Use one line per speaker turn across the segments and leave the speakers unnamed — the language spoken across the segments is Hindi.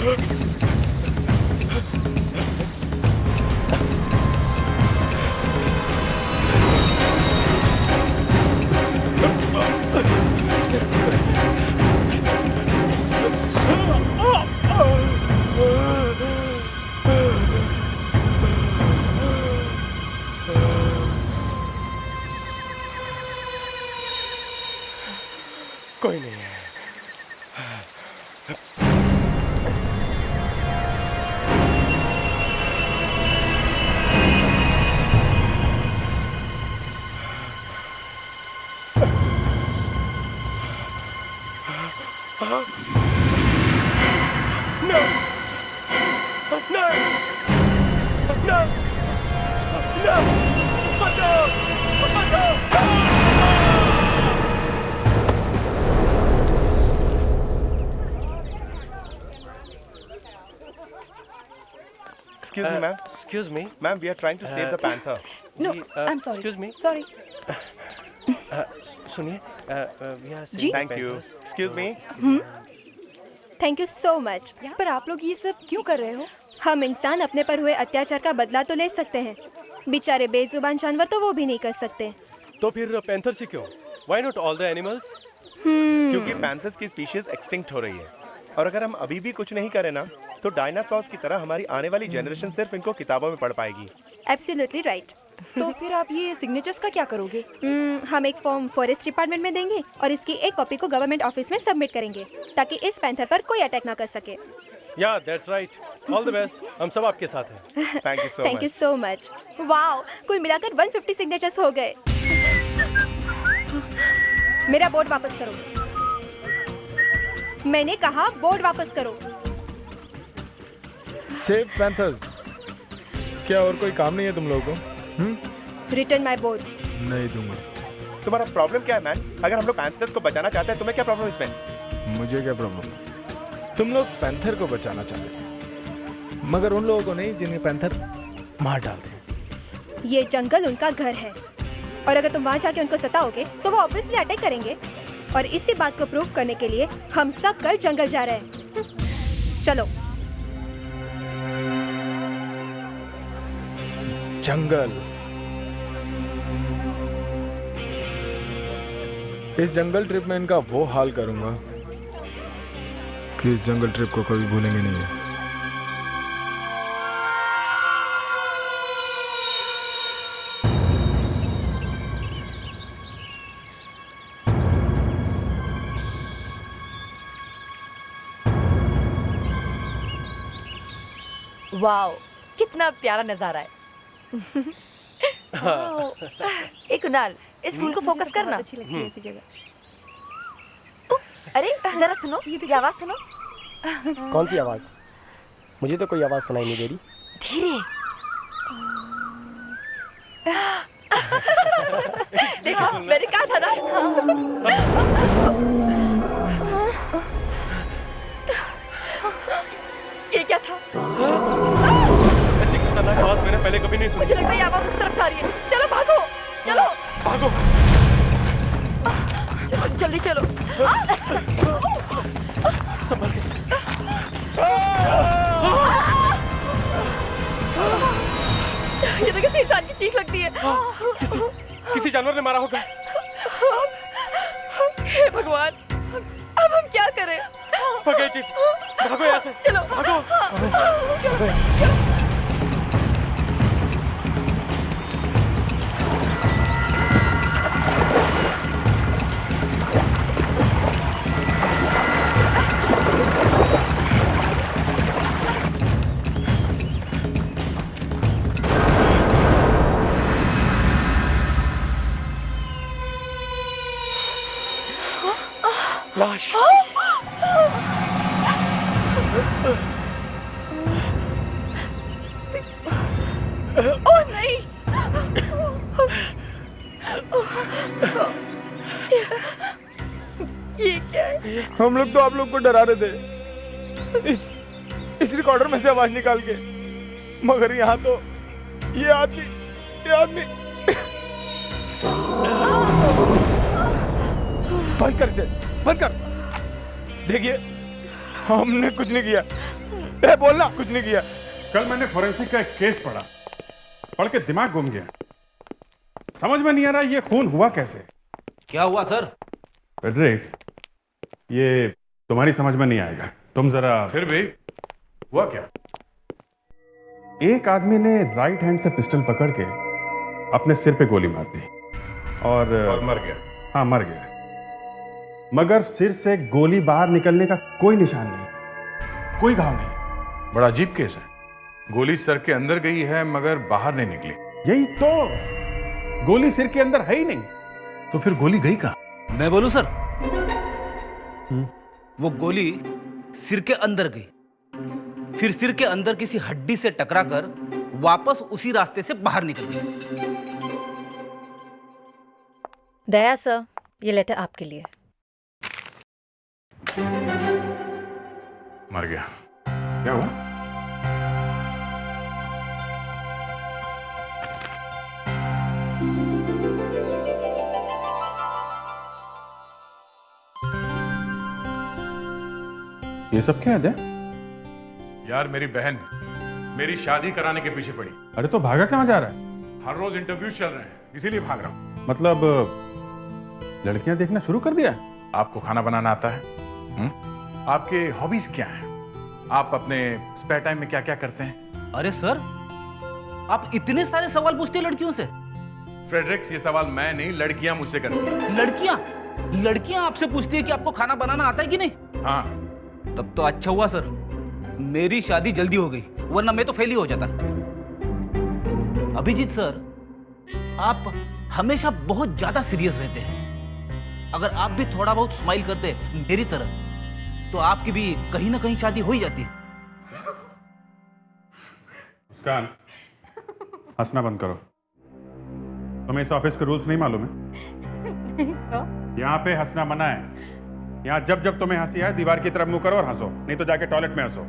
कोई नहीं है। No! No! No! No! Pato! Pato! Excuse me, ma'am.
Excuse me.
Ma'am, we are trying to save the panther.
No, I'm sorry.
Excuse me.
Sorry.
सुनिए, we are
जी?
saving
Thank you.
panthers.
Excuse me.
Thank you so much.
पर आप लोग ये सब क्यों कर रहे हो?
हम इंसान अपने पर हुए अत्याचार का बदला तो ले सकते हैं, बेचारे बेजुबान जानवर तो वो भी नहीं कर सकते।
तो फिर पैंथर से क्यों? Why not all the animals?
क्योंकि पैंथर्स की स्पीशीज एक्सटिंक्ट हो रही है और अगर हम अभी भी कुछ नहीं करें ना तो डायनासोर्स की तरह हमारी आने वाली जनरेशन सिर्फ इनको किताबों में पढ़ पाएगी।
Absolutely right.
तो फिर आप ये सिग्नेचर्स का क्या करोगे?
हम एक फॉर्म फॉरेस्ट डिपार्टमेंट में देंगे और इसकी एक कॉपी को गवर्नमेंट ऑफिस में सबमिट करेंगे ताकि इस पैंथर पर कोई अटैक ना कर सके।
Yeah, that's right. All the best. हम सब आपके साथ हैं।
Thank you so
thank you
much.
So much. Wow, कुल मिलाकर 150 सिग्नेचर्स हो गए। मेरा बोर्ड वापस करो। मैंने कहा बोर्ड वापस करो।
Save panthers. क्या और कोई काम नहीं है तुम लोगों को?
Return my board.
नहीं दूंगा।
तुम्हारा प्रॉब्लम क्या है मैन? अगर हम लोग पैंथर्स को बचाना चाहते हैं तुम्हें क्या प्रॉब्लम इसमें?
मुझे क्या प्रॉब्लम? तुम लोग पैंथर को बचाना चाहते हो, मगर उन लोगों को नहीं जिन्हें पैंथर मार डालते हैं।
ये जंगल उनका घर है और अगर तुम वहाँ जाके उनको सताओगे तो वो ऑब्वियसली अटैक करेंगे और इसी बात को प्रूव करने के लिए हम सब कल जंगल जा रहे हैं। चलो।
जंगल। इस जंगल ट्रिप में इनका वो हाल करूंगा कि इस जंगल ट्रिप को कभी भूलेंगे नहीं है।
वाओ, कितना प्यारा नजारा है। एक कुणाल, इस फूल को फोकस करना।
अच्छी लगती है ऐसी जगह।
अरे जरा सुनो, ये आवाज सुनो।
कौन सी आवाज? मुझे तो कोई आवाज सुनाई नहीं दे रही।
धीरे। देखा, मैंने कहा था ना। ये क्या था?
ऐसी खतरनाक आवाज मैंने पहले कभी नहीं सुनी।
मुझे लगता है ये आवाज उस तरफ से आ रही है। चलो भागो, चलो
भागो।
चलो जल्दी चलो।
संभल के।
ये तो किसी इंसान की चीख लगती है।
किसी जानवर ने मारा होगा।
हे भगवान, अब हम क्या करें?
Forget it. भागो यहाँ से।
चलो
भागो। लाश।
ओह नहीं। ये क्या है?
हम लोग तो आप लोग को डरा रहे थे इस रिकॉर्डर में से आवाज निकाल के, मगर यहाँ तो ये आदमी बंद कर से, बंद कर। देखिए, हमने कुछ नहीं किया। ए, बोलना कुछ नहीं किया।
कल मैंने फोरेंसिक का एक केस पढ़ के दिमाग घूम गया। समझ में नहीं आ रहा ये खून हुआ कैसे।
क्या हुआ सर?
फ्रेडरिक्स, ये तुम्हारी समझ में नहीं आएगा, तुम जरा।
फिर भी हुआ क्या?
एक आदमी ने राइट हैंड से पिस्टल पकड़ के अपने सिर पे गोली मार दी और
मर गया।
हाँ, मर गया, मगर सिर से गोली बाहर निकलने का कोई निशान नहीं, कोई घाव नहीं।
बड़ा अजीब केस है। गोली सर के अंदर गई है मगर बाहर नहीं निकली।
यही तो, गोली सिर के अंदर है ही नहीं।
तो फिर गोली गई कहाँ?
मैं बोलूं सर? वो गोली सिर के अंदर गई, फिर सिर के अंदर किसी हड्डी से टकराकर वापस उसी रास्ते से बाहर निकल गई।
दया सर, ये लेटर आपके लिए।
मर गया। क्या हुआ?
ये सब क्या है?
यार मेरी बहन मेरी शादी कराने के पीछे पड़ी।
अरे तो भागा कहाँ जा रहा है?
हर रोज इंटरव्यू चल रहे हैं, इसीलिए भाग रहा हूं।
मतलब लड़कियां देखना शुरू कर दिया?
आपको खाना बनाना आता है? आपके हॉबीज क्या हैं? आप अपने स्पेयर टाइम में क्या क्या करते हैं?
अरे सर, आप इतने सारे सवाल पूछते हैं लड़कियों से।
फ्रेडरिक्स, ये सवाल मैं नहीं, लड़कियां मुझसे करती हैं।
लड़कियां आपसे पूछती है कि आपको खाना बनाना आता है कि नहीं?
हाँ।
तब तो अच्छा हुआ सर, मेरी शादी जल्दी हो गई, वरना मैं तो फेल ही हो जाता। अभिजीत सर, आप हमेशा बहुत ज्यादा सीरियस रहते हैं। अगर आप भी थोड़ा बहुत स्माइल करते मेरी तरह, तो आपकी भी कहीं ना कहीं शादी हो ही जाती।
मुस्कान, हंसना बंद करो। तुम्हें इस ऑफिस के रूल्स नहीं मालूम है? यहाँ पे हंसना मना है। यहाँ जब जब तुम्हें हंसी आए दीवार की तरफ मुंह करो और हंसो, नहीं तो जाके टॉयलेट में हंसो।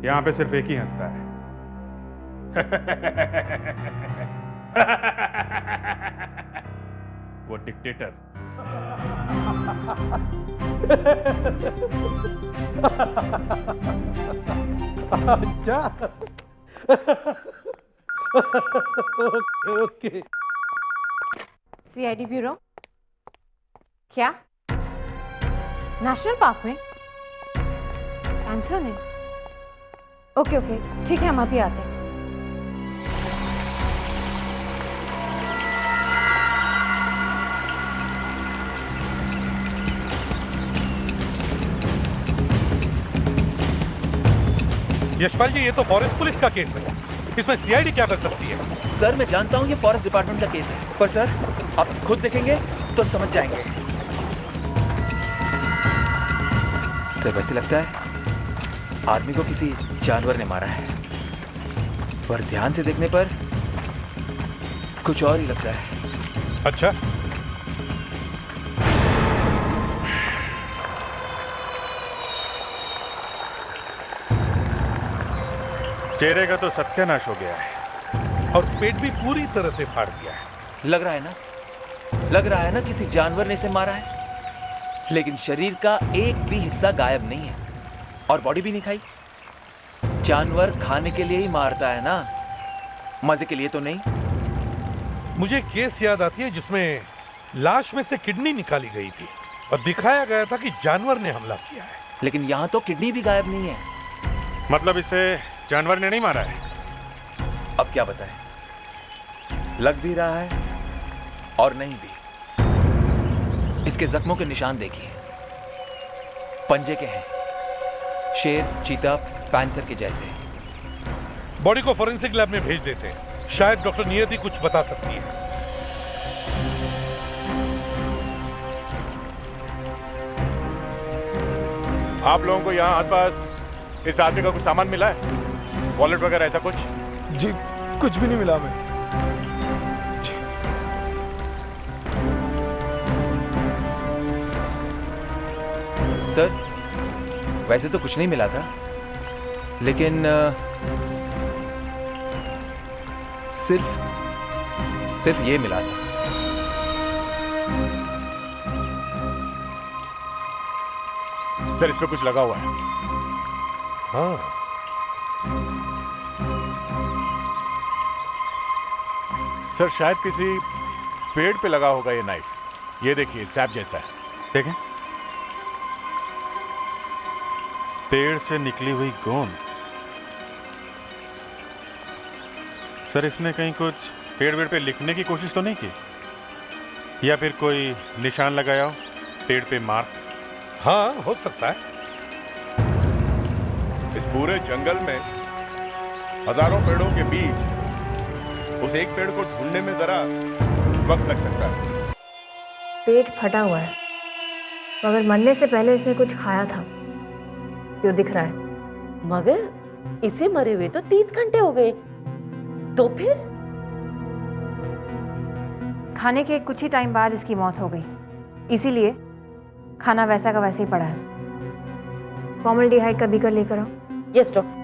यहाँ पे सिर्फ एक ही हंसता है। वो डिक्टेटर।
अच्छा। ओके।
CID bureau. क्या? नेशनल पार्क में? एंथोनी? ओके ओके, ठीक है, हम अभी आते हैं।
यशपाल जी, ये तो फॉरेस्ट पुलिस का केस है, इसमें सीआईडी क्या कर सकती है?
सर, मैं जानता हूँ ये फॉरेस्ट डिपार्टमेंट का केस है, पर सर आप खुद देखेंगे तो समझ जाएंगे। सर, वैसे लगता है आदमी को किसी जानवर ने मारा है, पर ध्यान से देखने पर कुछ और ही लगता है।
अच्छा, चेहरे का तो सत्यानाश हो गया है और पेट भी पूरी तरह से फाड़ दिया है।
लग रहा है ना किसी जानवर ने इसे मारा है, लेकिन शरीर का एक भी हिस्सा गायब नहीं है और बॉडी भी नहीं खाई। जानवर खाने के लिए ही मारता है ना, मजे के लिए तो नहीं।
मुझे केस याद आती है जिसमें लाश में से किडनी निकाली गई थी और दिखाया गया था कि जानवर ने हमला किया है,
लेकिन यहाँ तो किडनी भी गायब नहीं है।
मतलब इसे जानवर ने नहीं मारा है?
अब क्या बताएं, लग भी रहा है और नहीं भी। इसके जख्मों के निशान देखिए, पंजे के हैं, शेर, चीता, पैंथर के जैसे।
बॉडी को फोरेंसिक लैब में भेज देते हैं, शायद डॉक्टर नियति कुछ बता सकती है।
आप लोगों को यहाँ आसपास इस आदमी का कुछ सामान मिला है? वॉलेट वगैरह ऐसा कुछ?
जी कुछ भी नहीं मिला हमें।
सर, वैसे तो कुछ नहीं मिला था, लेकिन सिर्फ ये मिला था।
सर, इस पे कुछ लगा हुआ है।
हाँ,
सर शायद किसी पेड़ पे लगा होगा ये नाइफ। ये देखिए सैप जैसा है।
देखें, पेड़ से निकली हुई गोंद। सर इसने कहीं कुछ पेड़ पे लिखने की कोशिश तो नहीं की, या फिर कोई निशान लगाया हो पेड़ पे मार्क?
हाँ, हो सकता है।
इस पूरे जंगल में हजारों पेड़ों के बीच उस एक पेड़ को ढूंढने में जरा वक्त लग सकता है।
पेट फटा हुआ है, मगर मरने से पहले इसने कुछ खाया था, जो दिख रहा है।
मगर इसे मरे हुए तो 30 घंटे हो गए, तो फिर?
खाने के कुछ ही टाइम बाद इसकी मौत हो गई, इसीलिए खाना वैसा का वैसे ही पड़ा है। फॉर्मल्डिहाइड का बीकर लेकर आओ।
Yes doctor.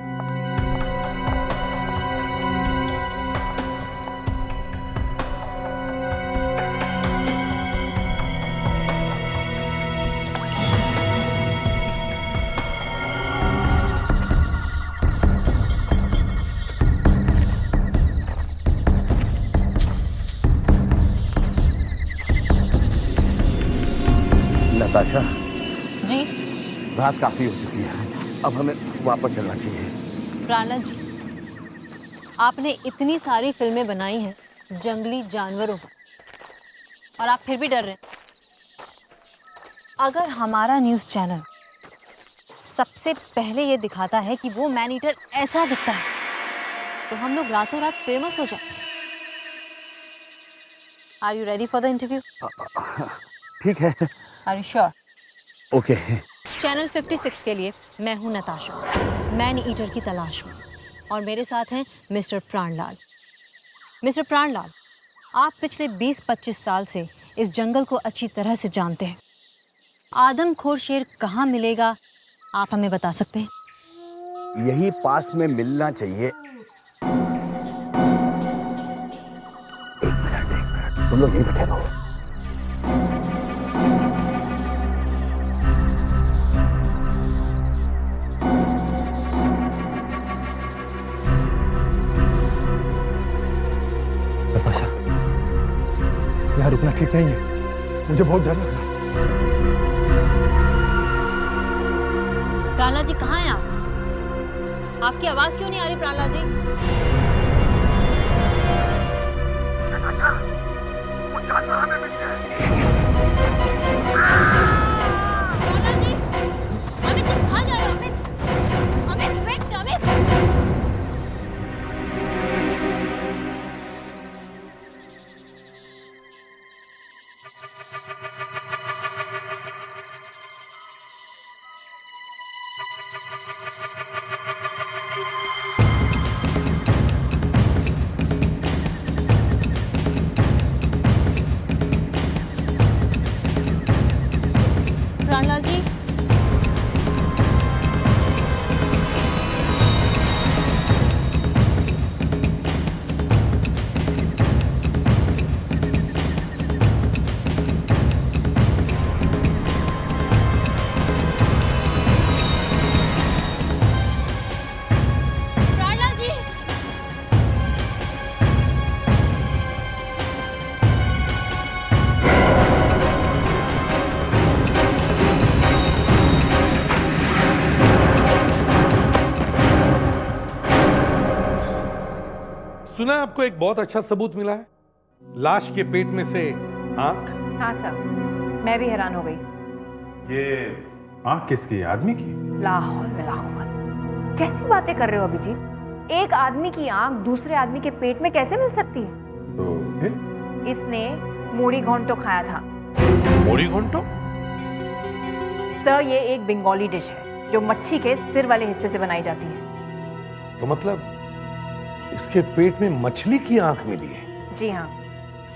नताशा,
जी
रात काफी हो चुकी है, अब हमें वापस चलना चाहिए।
प्राणा जी, आपने इतनी सारी फिल्में बनाई हैं जंगली जानवरों पर, और आप फिर भी डर रहे हैं। अगर हमारा न्यूज़ चैनल सबसे पहले ये दिखाता है कि वो मैन ईटर ऐसा दिखता है, तो हम लोग रातों रात फेमस हो जाते हैं। Are you ready for the interview?
ठीक है।
Are you sure?
Okay.
Channel 56 के लिए मैं हूं नताशा, मैन ईटर की तलाश में, और मेरे साथ हैं मिस्टर प्राणलाल। मिस्टर प्राणलाल, आप पिछले 20-25 साल से इस जंगल को अच्छी तरह से जानते हैं। आदमखोर शेर कहाँ मिलेगा, आप हमें बता सकते हैं?
यही पास में मिलना चाहिए। एक मिनट, तुम लोग यहीं बैठे रहो। नताशा, यहाँ रुकना ठीक नहीं है, मुझे बहुत डर लग रहा है।
प्राणलाल जी कहाँ हैं आप? आपकी आवाज क्यों नहीं आ रही प्राणलाल जी?
नताशा, वो जानवर हमें मिल गया।
प्राणलाल जी, अमित तुम कहाँ जा रहे हो? अमित, वेट, अमित। प्राणलाल जी, प्राणलाल जी,
सुना आपको एक बहुत अच्छा सबूत मिला है, लाश के पेट में से आंख।
हाँ सर, मैं भी हैरान हो गई।
ये आंख किसकी है? आदमी की?
लाहौल में लाहौल, कैसी बातें कर रहे हो अभिजीत? एक आदमी की आंख दूसरे आदमी के पेट में कैसे मिल सकती है?
तो फिर?
इसने मूढ़ी घोंटो खाया था।
मोरी घोंटो?
सर, ये एक बंगाली डिश है जो मच्छी के सिर वाले हिस्से से बनाई जाती है।
तो मतलब इसके पेट में मछली की आंख मिली है?
जी हाँ।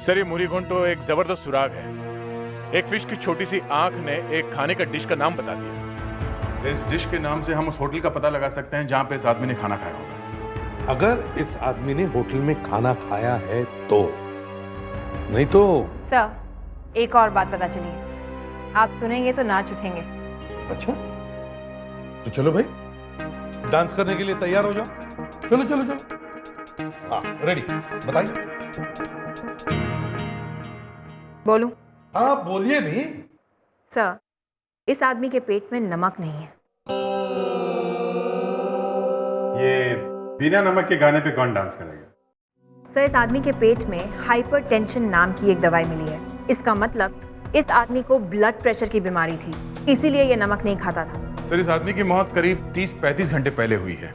सर ये मुरीगोंटो एक जबरदस्त सुराग है। एक फिश की छोटी सी आंख ने एक खाने का डिश का नाम बता दिया। इस डिश के नाम से हम उस होटल का पता लगा सकते हैं जहां पे इस आदमी ने खाना खाया होगा।
अगर इस आदमी ने होटल में खाना खाया है तो, नहीं तो।
सर, एक और बात पता चली है, आप सुनेंगे तो नाच उठेंगे।
अच्छा, तो चलो भाई, डांस करने के लिए तैयार हो जाओ। चलो चलो चलो। हाँ रेडी, बताइए।
बोलूं?
हाँ बोलिए भी।
सर, इस आदमी के पेट में नमक नहीं है।
ये बिना नमक के गाने पे कौन डांस करेगा?
सर, इस आदमी के पेट में हाइपरटेंशन नाम की एक दवाई मिली है। इसका मतलब इस आदमी को ब्लड प्रेशर की बीमारी थी, इसीलिए ये नमक नहीं खाता था।
सर, इस आदमी की मौत करीब 30-35 घंटे पहले हुई है,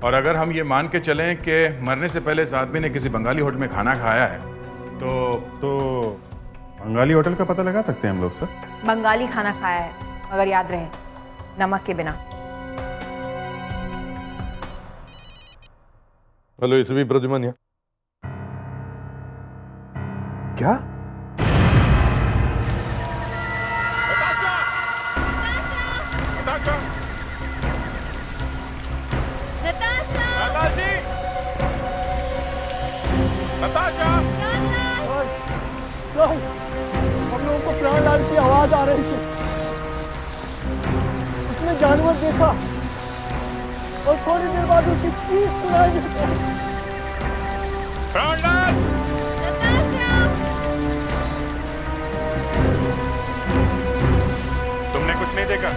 और अगर हम ये मान के चलें कि मरने से पहले इस आदमी ने किसी बंगाली होटल में खाना खाया है तो
बंगाली होटल का पता लगा सकते हैं हम लोग सर?
बंगाली खाना खाया है, मगर याद रहे नमक के बिना।
हेलो, इसे भी प्रद्युमन यहाँ। क्या?
हम लोगों को प्राणलाल की आवाज आ रही थी। उसने जानवर देखा और थोड़ी देर बाद उसकी चीख सुनाई दी।
प्राणलाल! तुमने कुछ नहीं देखा?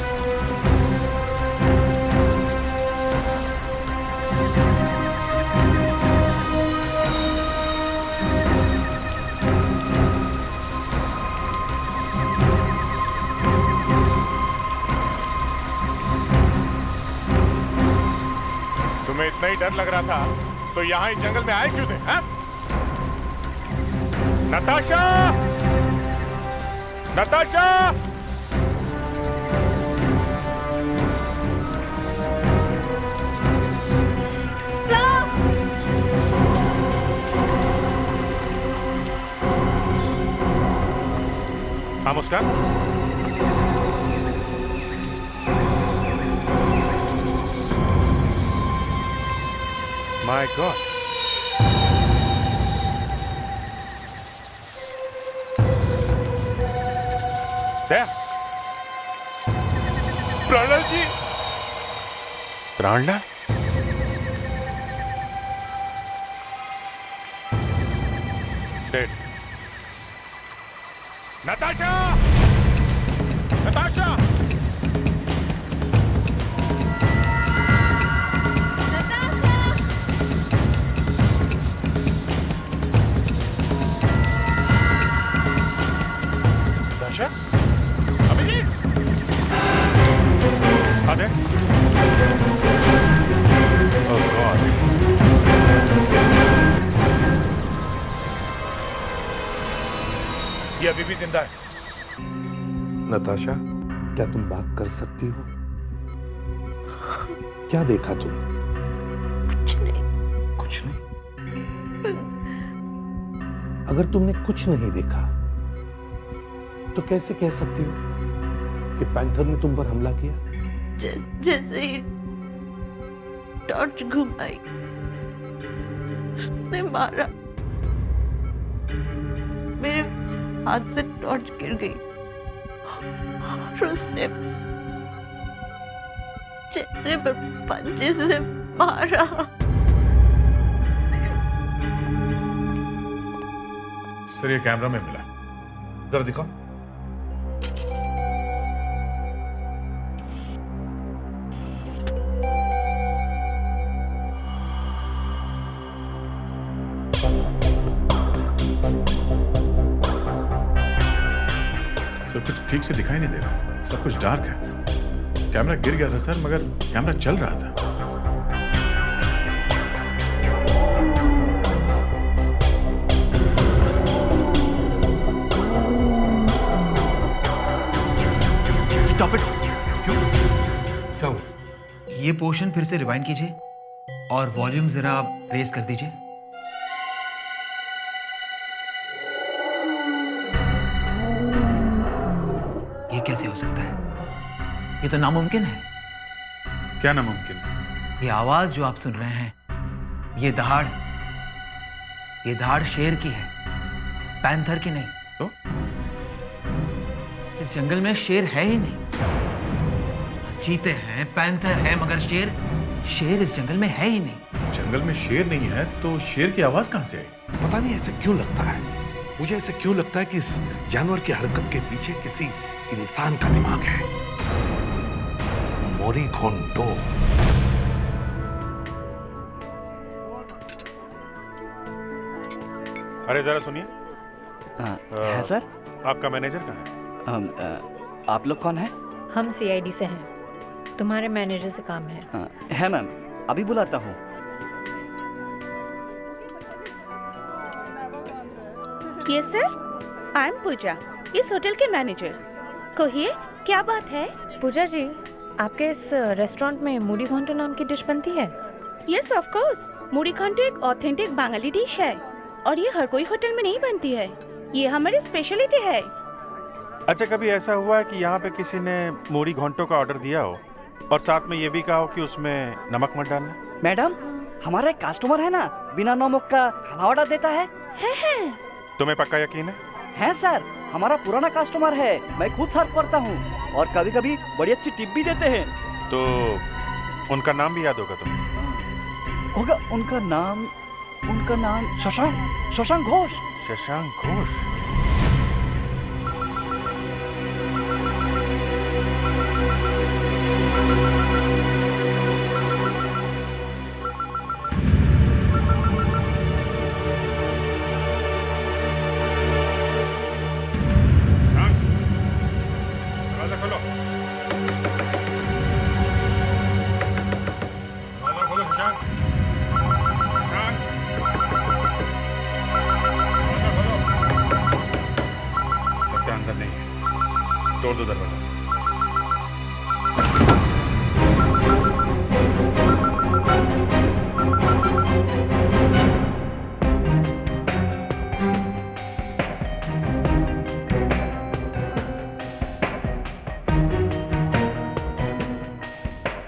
तुम्हें इतना ही डर लग रहा था तो यहाँ इस जंगल में आए क्यों थे? हैं? नताशा! नताशा! हाँ मुस्कान? My God. There. Pranlal ji! Pranlal? Dead. Natasha! Natasha! Natasha? Abhijit! आदे? Oh God. ये अभी भी जिंदा है।
नताशा, क्या तुम बात कर सकती हो? क्या देखा तुमने?
कुछ नहीं।
कुछ नहीं? अगर तुमने कुछ नहीं देखा तो कैसे कह सकती हो कि पैंथर ने तुम पर हमला किया?
जैसे ही टॉर्च घुमाई ने मारा, मेरे हाथ से टॉर्च गिर गई और उसने चेहरे पर पंजे से मारा।
सर, ये कैमरा में मिला।
जरा दिखाओ।
सर, कुछ ठीक से दिखाई नहीं दे रहा, सब कुछ डार्क है। कैमरा गिर गया था सर, मगर कैमरा चल रहा था।
Stop it. क्यों?
क्या हुआ?
ये पोर्शन फिर से रिवाइंड कीजिए और वॉल्यूम जरा आप रेस कर दीजिए। ये कैसे हो सकता है? ये तो नामुमकिन है।
क्या नामुमकिन?
ये आवाज जो आप सुन रहे हैं, ये दहाड़ शेर की है, पैंथर की नहीं।
तो
इस जंगल में शेर है ही नहीं। चीते हैं, पैंथर है, मगर शेर शेर इस जंगल में है ही नहीं।
जंगल में शेर नहीं है तो शेर की आवाज कहां से आई?
पता नहीं ऐसे क्यों लगता है, मुझे ऐसे क्यों लगता है कि इस जानवर की हरकत के पीछे किसी इंसान का दिमाग है। मोरीघोंटो।
अरे जरा सुनिए।
है सर।
आपका मैनेजर कहाँ है?
आप लोग कौन है?
हम सीआईडी से हैं। तुम्हारे मैनेजर से काम है।
है मैम, अभी बुलाता हूँ।
यस सर, आई एम पूजा, इस होटल के मैनेजर। कहिए क्या बात है?
पूजा जी, आपके इस रेस्टोरेंट में मूडी घोंटो नाम की डिश बनती है?
यस ऑफ कोर्स, मूडी घोंटो एक ऑथेंटिक बंगाली डिश है और ये हर कोई होटल में नहीं बनती है। ये हमारी स्पेशलिटी है।
अच्छा, कभी ऐसा हुआ है कि यहाँ पे किसी ने मूढ़ी घोंटो का ऑर्डर दिया हो और साथ में ये भी कहा हो कि उसमें नमक मत डालना?
मैडम, हमारा एक कस्टमर है ना, बिना नमक का खाना ऑर्डर देता है।
तुम्हें पक्का यकीन है?
है सर, हमारा पुराना कस्टमर है, मैं खुद सर्व करता हूँ और कभी कभी बड़ी अच्छी टिप भी देते हैं।
तो उनका नाम भी याद होगा तुम्हें?
होगा। उनका नाम शशांक घोष।
शशांक घोष। तोड़ दो दरवाजा।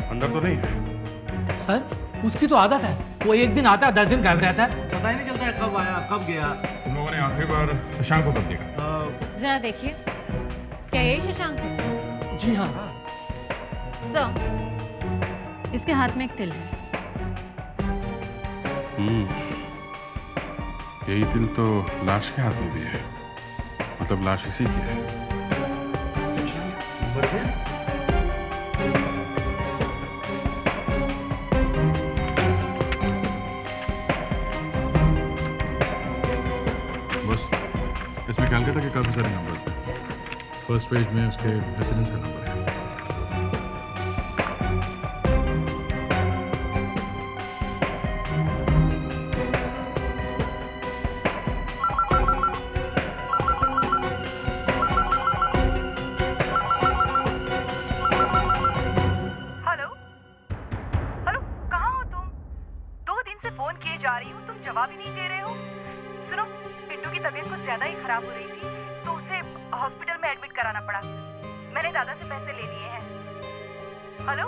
अंदर तो नहीं है?
सर, उसकी तो आदत है, वो एक दिन आता है 10 दिन गायब रहता है, पता ही नहीं चलता है कब आया कब गया।
तुम लोगों ने आखिरी बार शशांक को कब देखा?
जरा देखिए, क्या यही शशांक है?
जी हाँ।
सर, इसके हाथ में एक तिल है।
यही तिल तो लाश के हाथ में भी है, मतलब लाश इसी की है।
बस इसमें कैलकाटा के काफी सारे नंबर्स हैं। फर्स्ट पेज में उसके रेसिडेंस का नंबर है।
हेलो हेलो, कहाँ हो तुम? 2 दिन से फोन किए जा रही हूँ, तुम जवाब ही नहीं दे रहे हो। सुनो, पिंटू की तबीयत कुछ ज्यादा ही खराब हो रही थी तो उसे हॉस्पिटल में एडमिट कराना पड़ा। मैंने दादा से पैसे ले लिए हैं। हेलो,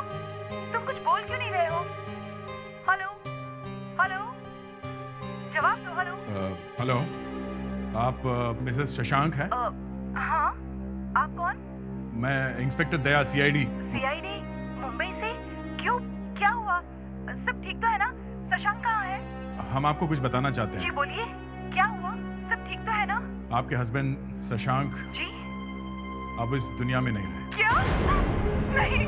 तुम कुछ बोल क्यों नहीं रहे हो? हेलो हेलो, जवाब दो। हेलो
हेलो, आप मिसेस शशांक हैं?
हाँ, आप कौन?
मैं इंस्पेक्टर दया, सीआईडी।
सीआईडी मुंबई से? क्यों, क्या हुआ? सब ठीक तो है ना? शशांक कहाँ है?
हम आपको कुछ बताना चाहते
जी
हैं।
बोलिए, क्या हुआ? सब ठीक तो है ना?
आपके हस्बैंड शशांक
जी
अब इस दुनिया में नहीं रहे।
क्या? नहीं।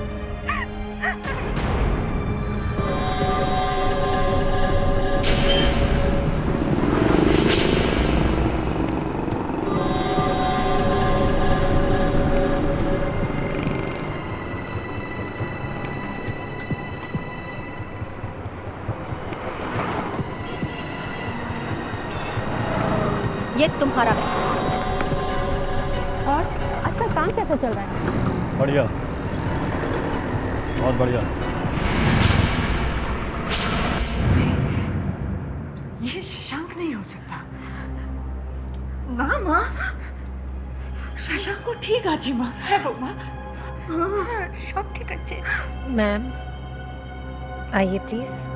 ये तुम्हारा है। और आजकल काम कैसा चल रहा है?
बढ़िया, बहुत बढ़िया।
ये शशांक नहीं हो सकता। ना माँ, शशांक को ठीक आजी माँ है वो माँ। सब ठीक अच्छे।
मैम, आइए प्लीज।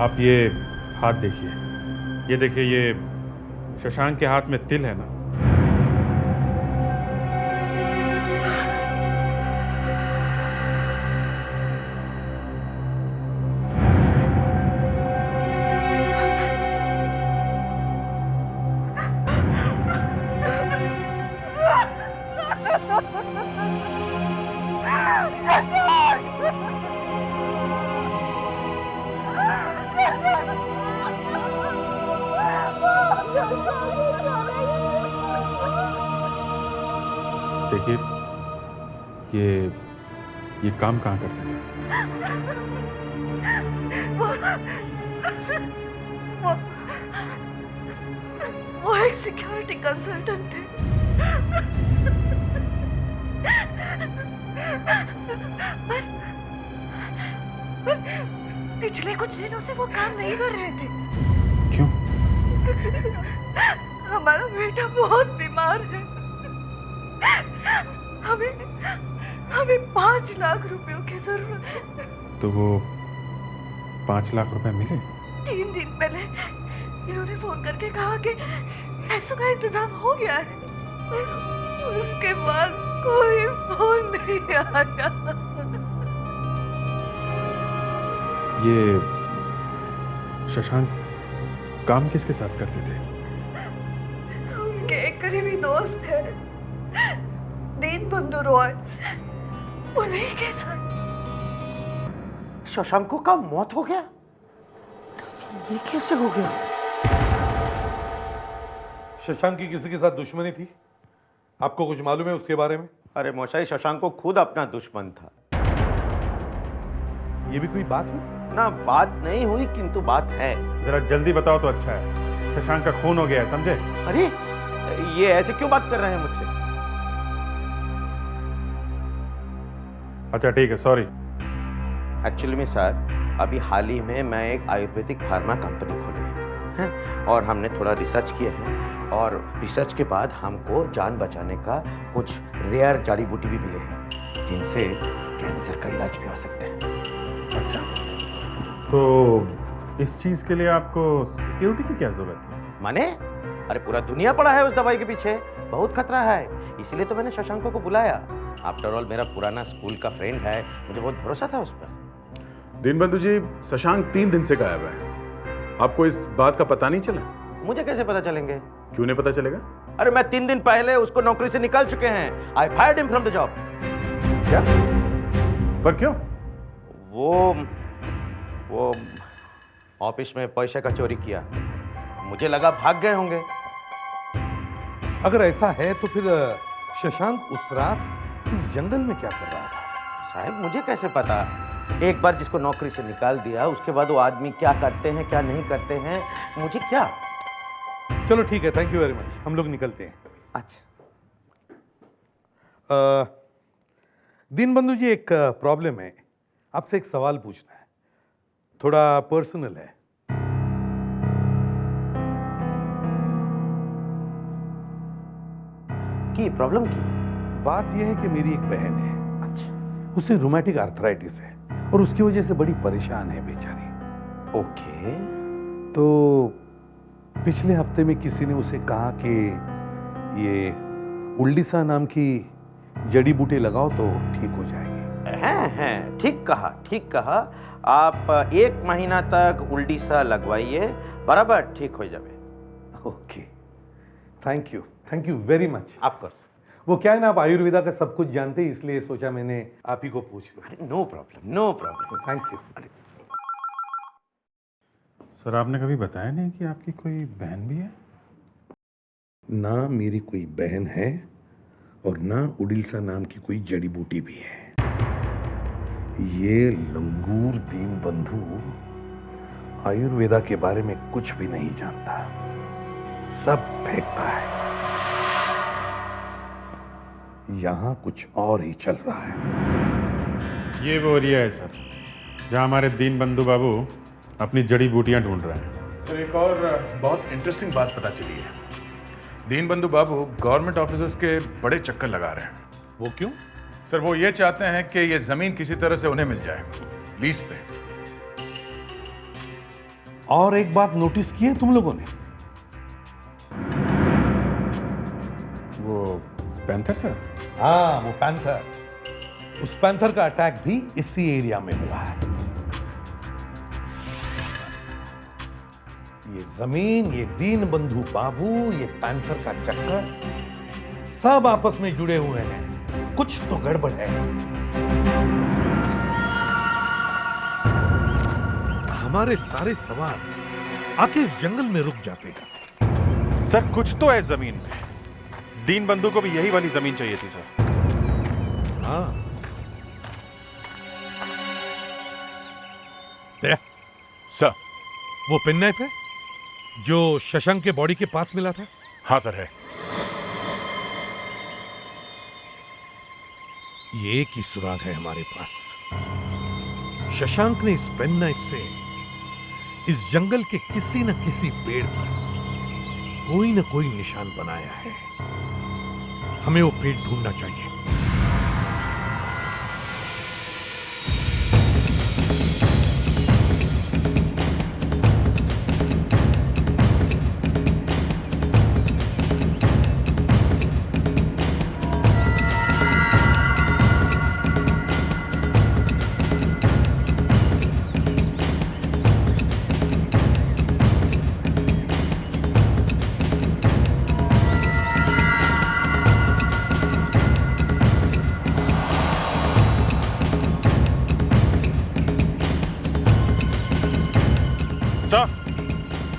आप ये हाथ देखिए, ये देखिए, ये शशांक के हाथ में तिल है ना? देखिए, ये काम कहाँ करते थे?
वो एक सिक्योरिटी कंसल्टेंट थे। पर पिछले कुछ दिनों से वो काम नहीं कर रहे थे।
क्यों?
हमारा बेटा बहुत बीमार है। हमें 5 लाख रुपयों की जरूरत है।
तो वो 5 लाख रुपए मिले?
3 दिन पहले इन्होंने फोन करके कहा कि पैसों का इंतजाम हो गया है। उसके बाद कोई फोन नहीं आया।
ये शशांक काम किसके साथ करते थे?
उनके एक करीबी दोस्त है, दीनबंधु रॉय, उन्हीं के साथ।
शशांको का मौत हो गया? ये कैसे हो गया? शशांक की किसी के साथ दुश्मनी थी? आपको कुछ मालूम है उसके बारे में?
अरे मौशाई, शशांक को खुद अपना दुश्मन था।
ये भी कोई बात हुई?
ना, बात नहीं हुई, किंतु बात है।
जरा जल्दी बताओ तो अच्छा है। शशांक का खून हो गया है, समझे?
अरे ये ऐसे क्यों बात कर रहे हैं मुझसे?
अच्छा ठीक है, सॉरी।
एक्चुअली में सर, अभी हाल ही में मैं एक आयुर्वेदिक फार्मा कंपनी खोली है और हमने थोड़ा रिसर्च किया है और रिसर्च के बाद हमको जान बचाने का कुछ रेयर जड़ी बूटी भी मिले हैं जिनसे कैंसर का इलाज भी हो सकता है।
अच्छा, तो इस चीज के लिए आपको सिक्योरिटी की क्या जरूरत है?
माने? अरे पूरा दुनिया पड़ा है उस दवाई के पीछे, बहुत खतरा है, इसलिए तो मैंने शशांक को बुलाया। आफ्टर ऑल मेरा पुराना स्कूल का फ्रेंड है, मुझे बहुत भरोसा था उस पर।
दीनबंधु जी, शशांक 3 दिन से गायब है। आपको इस बात का पता नहीं चला?
मुझे कैसे पता चलेंगे?
क्यों नहीं पता चलेगा?
अरे मैं 3 दिन पहले उसको नौकरी से निकाल चुके हैं। I fired him from the job.
क्या? पर क्यों?
वो ऑफिस में पैसे का चोरी किया, मुझे लगा भाग गए होंगे।
अगर ऐसा है तो फिर शशांक उस रात इस जंगल में क्या कर रहा था?
साहब मुझे कैसे पता? एक बार जिसको नौकरी से निकाल दिया उसके बाद वो आदमी क्या करते हैं क्या नहीं करते हैं मुझे क्या।
चलो ठीक है, थैंक यू वेरी मच, हम लोग निकलते हैं।
अच्छा
दीनबंधु जी, एक प्रॉब्लम है, आपसे एक सवाल पूछना है, थोड़ा पर्सनल है।
की प्रॉब्लम की
बात यह है कि मेरी एक बहन है। अच्छा। उसे रूमेटिक आर्थराइटिस है और उसकी वजह से बड़ी परेशान है बेचारी।
ओके।
तो पिछले हफ्ते में किसी ने उसे कहा कि ये उल्डीसा नाम की जड़ी बूटी लगाओ तो ठीक हो जाएगी।
हैं, ठीक कहा। आप 1 महीना तक उल्डीसा लगवाइए, बराबर ठीक हो जाए।
Okay, thank you very much.
Of course.
वो क्या है ना, आप आयुर्वेदा का सब कुछ जानते हैं, इसलिए सोचा मैंने आप ही को पूछ लूं।
No problem.
Thank you.
Sir, आपने कभी बताया नहीं कि आपकी कोई बहन भी है?
ना मेरी कोई बहन है और ना उड़ीसा नाम की कोई जड़ी बूटी भी है। ये लंगूर दीनबंधु आयुर्वेदा के बारे में कुछ भी नहीं जानता, सब फेंकता है। यहां कुछ और ही चल रहा है।
ये वो एरिया है सर जहां हमारे दीनबंधु बाबू अपनी जड़ी बूटियां ढूंढ रहे हैं।
सर, एक और बहुत इंटरेस्टिंग बात पता चली है। दीनबंधु बाबू गवर्नमेंट ऑफिसर्स के बड़े चक्कर लगा रहे हैं।
वो क्यों?
सर, वो ये चाहते हैं कि ये जमीन किसी तरह से उन्हें मिल जाए, लीज पे।
और एक बात नोटिस की है तुम लोगों ने?
वो पैंथर सर?
हाँ, वो पैंथर। उस पैंथर का अटैक भी इसी एरिया में हुआ है। ये जमीन, ये दीन बंधु बाबू, ये पैंथर का चक्कर, सब आपस में जुड़े हुए हैं। कुछ तो गड़बड़ है। हमारे सारे सवाल आके इस जंगल में रुक जाते हैं।
सर कुछ तो है जमीन में। दीन बंधु को भी यही वाली जमीन चाहिए थी सर।
हाँ।
सर,
वो पेन नाइफ है जो शशांक के बॉडी के पास मिला था?
हाँ सर, है।
ये एक ही सुराग है हमारे पास। शशांक ने इस पेन नाइफ से इस जंगल के किसी न किसी पेड़ पर कोई न कोई निशान बनाया है। हमें वो पेड़ ढूंढना चाहिए।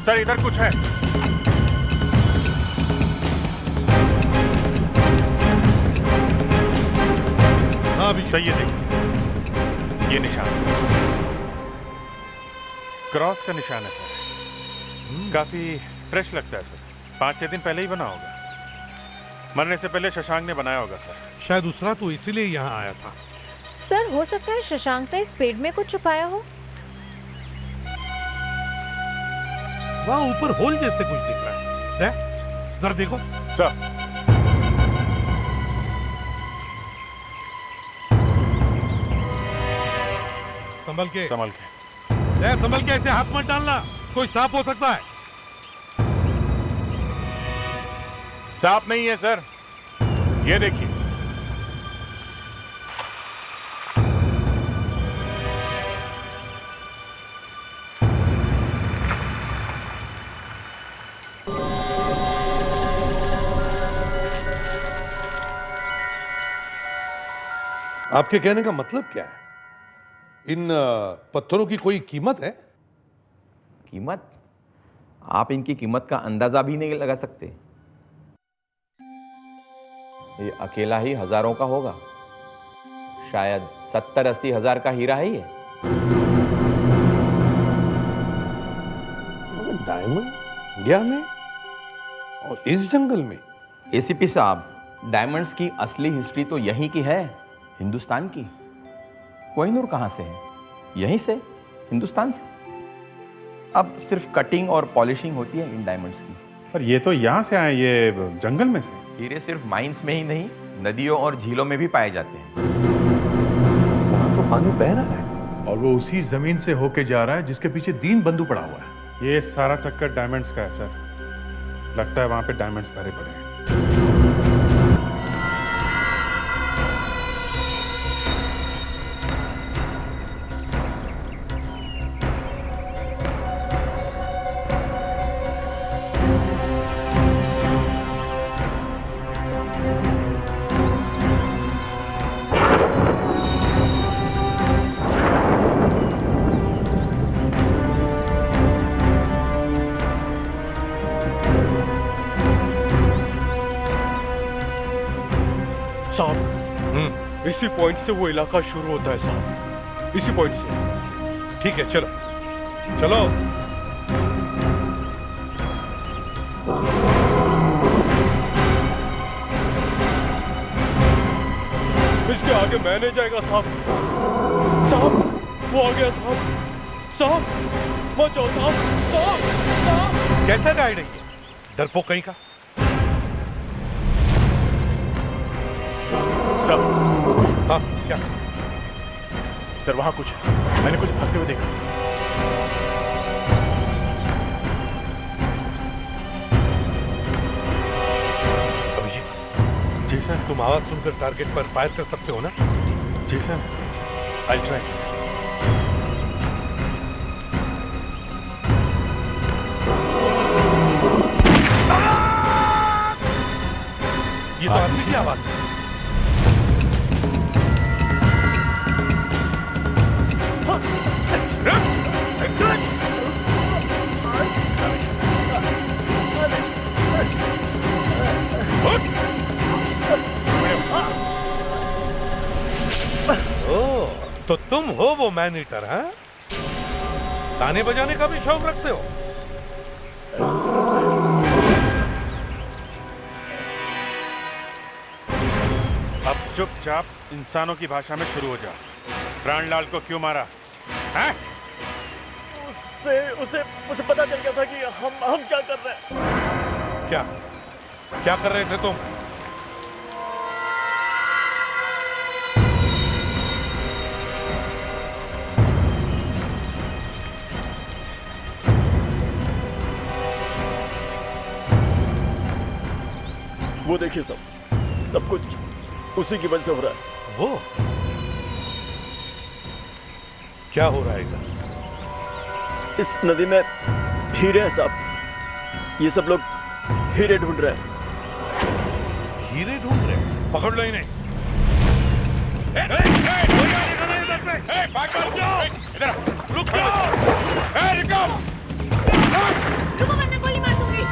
सर इधर कुछ है।
हाँ भी
सही है, देखिए ये निशान क्रॉस का निशान है सर। काफी फ्रेश लगता है सर। 5-6 दिन पहले ही बना होगा। मरने से पहले शशांक ने बनाया होगा सर।
शायद दूसरा तो इसीलिए यहाँ आया था।
सर हो सकता है शशांक ने इस पेड़ में कुछ छुपाया हो।
वहाँ ऊपर होल जैसे कुछ दिख रहा है। जरा देखो
सर।
संभल के
संभल के
संभल के, ऐसे हाथ मत डालना, कोई सांप हो सकता है।
सांप नहीं है सर, ये देखिए।
आपके कहने का मतलब क्या है? इन पत्थरों की कोई कीमत है?
कीमत? आप इनकी कीमत का अंदाजा भी नहीं लगा सकते। ये अकेला ही हजारों का होगा। शायद 70-80 हजार का हीरा है ये।
डायमंड इंडिया में और इस जंगल में?
एसीपी साहब, डायमंड्स की असली हिस्ट्री तो यहीं की है, हिंदुस्तान की। कोहिनूर कहाँ से है? यहीं से, हिंदुस्तान से। अब सिर्फ कटिंग और पॉलिशिंग होती है इन डायमंड्स की।
पर ये तो यहाँ से आए, ये जंगल में से।
हीरे सिर्फ माइंस में ही नहीं, नदियों और झीलों में भी पाए जाते हैं।
वहाँ तो पानी बह रहा है
और वो उसी जमीन से होके जा रहा है जिसके पीछे दीन बंधु पड़ा हुआ है।
ये सारा चक्कर डायमंड्स का है सर। लगता है वहाँ पे डायमंड्स भरे पड़े हैं।
साहब, इसी पॉइंट से वो इलाका शुरू होता है साहब, इसी पॉइंट से।
ठीक है, चलो चलो।
इसके आगे मैं नहीं जाएगा साहब। साहब, वो आ गया साहब। साहब बचाओ साहब। साहब, साहब।
कैसा गाइड है ये? डरपोक कहीं का।
सर।
हाँ, क्या?
सर वहां कुछ है, मैंने कुछ भागते हुए देखा सर।
सर। तुम आवाज सुनकर टारगेट पर फायर कर सकते हो ना?
जी सर।
I try. ये तो आदमी की आवाज है। तो तुम हो वो मैन ईटर, हाँ? गाने बजाने का भी शौक रखते हो?
अब चुपचाप इंसानों की भाषा में शुरू हो जा। प्राणलाल को क्यों मारा? हैं?
उसे पता चल गया था कि हम क्या कर रहे हैं।
क्या कर रहे थे तुम?
वो देखिए सब कुछ उसी की वजह से हो रहा है।
वो क्या हो रहा है इधर?
इस नदी में हीरे हैं साहब। ये सब लोग हीरे ढूंढ रहे हैं।
हीरे ढूंढ रहे हैं? पकड़ लो इन्हें। रुक जाओ।
रुको वरना गोली मार दूंगी।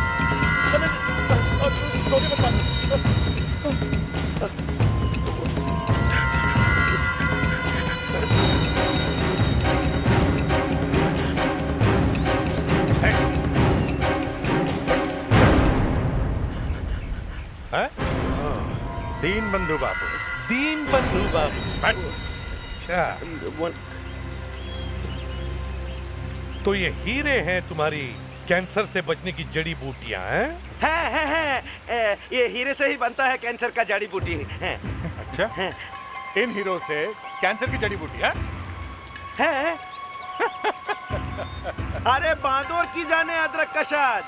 दीन बंधु बाबू। दीन बंधु बाबू। अच्छा, तो ये हीरे हैं तुम्हारी कैंसर से बचने की जड़ी बूटियां हैं?
है। ये हीरे से ही बनता है कैंसर का जड़ी बूटी है।
अच्छा, इन हीरो से कैंसर की जड़ी बूटी
है? अरे बांदर की जाने अदरक का शाद।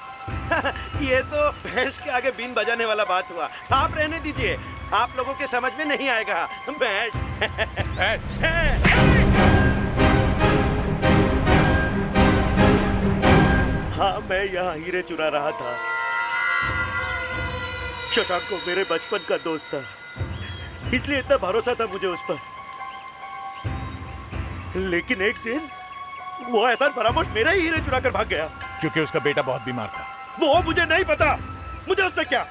ये तो भैंस के आगे बीन बजाने वाला बात हुआ। आप रहने दीजिए, आप लोगों के समझ में नहीं आएगा। बैठ।
हाँ, मैं यहाँ हीरे चुरा रहा था। शशांक को मेरे बचपन का दोस्त था, इसलिए इतना भरोसा था मुझे उस पर। लेकिन एक दिन वो एहसान फरामोश मेरा ही हीरे चुरा कर भाग गया।
क्योंकि उसका बेटा बहुत बीमार था।
वो मुझे नहीं पता, मुझे उससे क्या।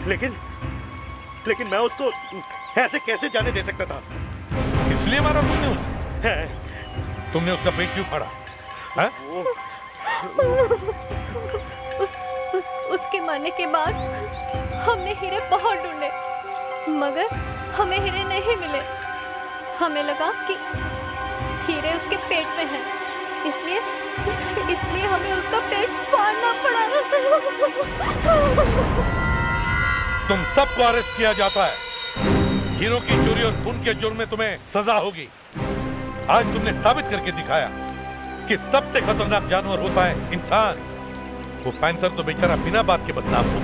लेकिन मैं उसको ऐसे कैसे जाने दे सकता था?
इसलिए मारा तुमने उसे? तुमने उसका पेट क्यों फाड़ा?
उसके मरने के बाद हमने हीरे बहुत ढूंढे, मगर हमें हीरे नहीं मिले। हमें लगा कि हीरे उसके पेट में हैं, इसलिए हमें उसका पेट फाड़ना पड़ा।
तुम सबको अरेस्ट किया जाता है। हीरो की चोरी और खून के जुर्म में तुम्हें सजा होगी। आज तुमने साबित करके दिखाया कि सबसे खतरनाक जानवर होता है इंसान। वो पैंथर तो बेचारा बिना बात के बदनाम हो।